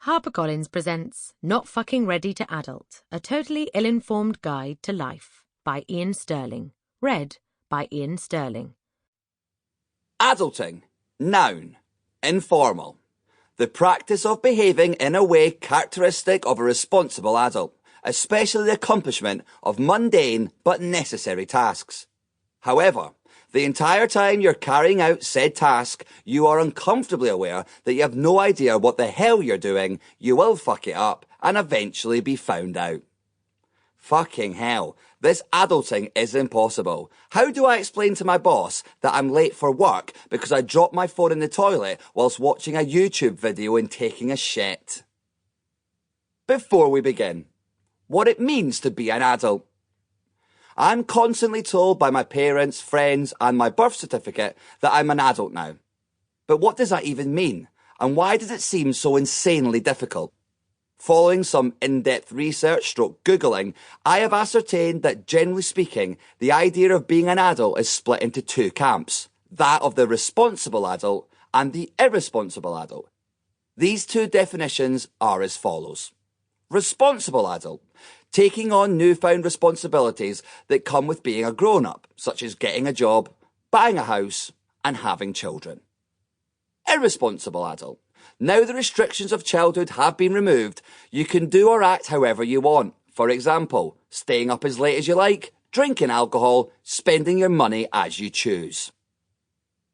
HarperCollins presents Not Fucking Ready to Adult, a totally ill-informed guide to life by Iain Stirling. Read by Iain Stirling. Adulting. Noun. Informal. The practice of behaving in a way characteristic of a responsible adult, especially the accomplishment of mundane but necessary tasks. However, the entire time you're carrying out said task, you are uncomfortably aware that you have no idea what the hell you're doing, you will fuck it up, and eventually be found out. Fucking hell, this adulting is impossible. How do I explain to my boss that I'm late for work because I dropped my phone in the toilet whilst watching a YouTube video and taking a shit? Before we begin, what it means to be an adult. I'm constantly told by my parents, friends, and my birth certificate that I'm an adult now. But what does that even mean? And why does it seem so insanely difficult? Following some in-depth research Googling, I have ascertained that generally speaking, the idea of being an adult is split into two camps. That of the responsible adult and the irresponsible adult. These two definitions are as follows. Responsible adult. Taking on newfound responsibilities that come with being a grown-up, such as getting a job, buying a house, and having children. Irresponsible adult. Now the restrictions of childhood have been removed, you can do or act however you want. For example, staying up as late as you like, drinking alcohol, spending your money as you choose.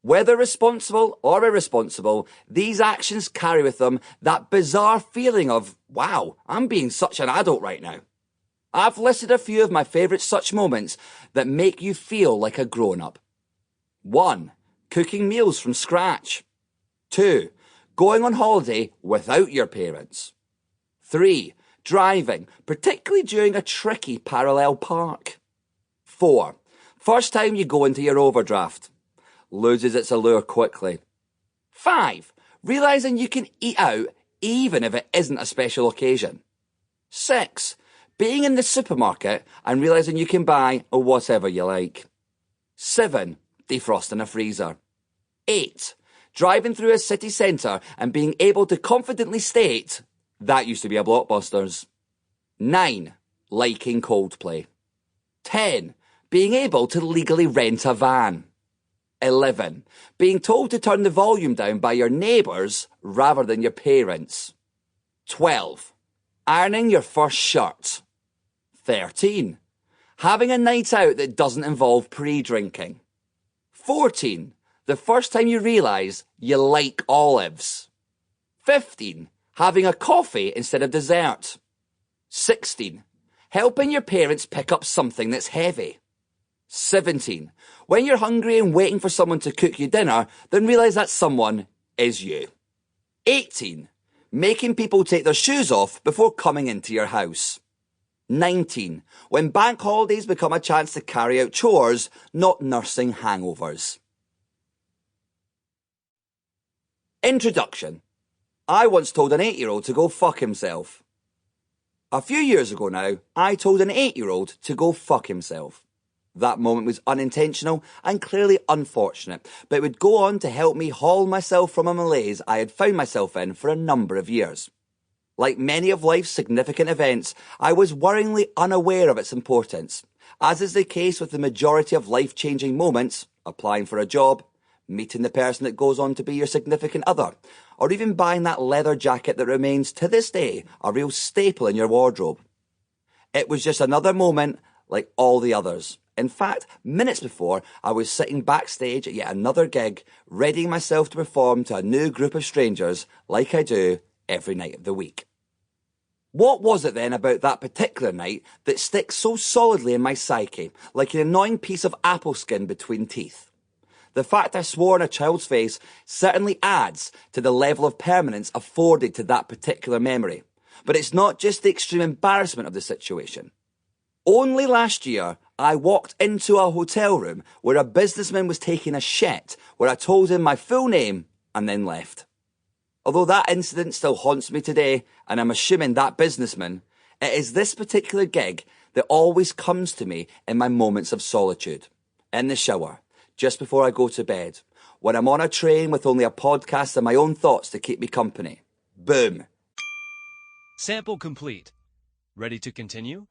Whether responsible or irresponsible, these actions carry with them that bizarre feeling of, wow, I'm being such an adult right now. I've listed a few of my favourite such moments that make you feel like a grown-up. 1. Cooking meals from scratch. 2. Going on holiday without your parents. 3. Driving, particularly during a tricky parallel park. 4. First time you go into your overdraft. Loses its allure quickly. 5. Realising you can eat out even if it isn't a special occasion. 6. Being in the supermarket and realising you can buy whatever you like. 7. Defrosting a freezer. 8. Driving through a city centre and being able to confidently state, that used to be a Blockbusters. 9. Liking Coldplay. 10. Being able to legally rent a van. 11. Being told to turn the volume down by your neighbours rather than your parents. 12. Ironing your first shirt. 13. Having a night out that doesn't involve pre-drinking. 14. The first time you realise you like olives. 15. Having a coffee instead of dessert. 16. Helping your parents pick up something that's heavy. 17. When you're hungry and waiting for someone to cook you dinner, then realise that someone is you. 18. Making people take their shoes off before coming into your house. 19. When bank holidays become a chance to carry out chores, not nursing hangovers. Introduction. I once told an 8-year-old to go fuck himself. A few years ago now, I told an 8-year-old to go fuck himself. That moment was unintentional and clearly unfortunate, but it would go on to help me haul myself from a malaise I had found myself in for a number of years. Like many of life's significant events, I was worryingly unaware of its importance, as is the case with the majority of life-changing moments, applying for a job, meeting the person that goes on to be your significant other, or even buying that leather jacket that remains to this day a real staple in your wardrobe. It was just another moment like all the others. In fact, minutes before, I was sitting backstage at yet another gig, readying myself to perform to a new group of strangers like I do every night of the week. What was it then about that particular night that sticks so solidly in my psyche, like an annoying piece of apple skin between teeth? The fact I swore in a child's face certainly adds to the level of permanence afforded to that particular memory. But it's not just the extreme embarrassment of the situation. Only last year, I walked into a hotel room where a businessman was taking a shit, where I told him my full name and then left. Although that incident still haunts me today, and I'm assuming that businessman, it is this particular gig that always comes to me in my moments of solitude. In the shower, just before I go to bed, when I'm on a train with only a podcast and my own thoughts to keep me company. Boom. Sample complete. Ready to continue?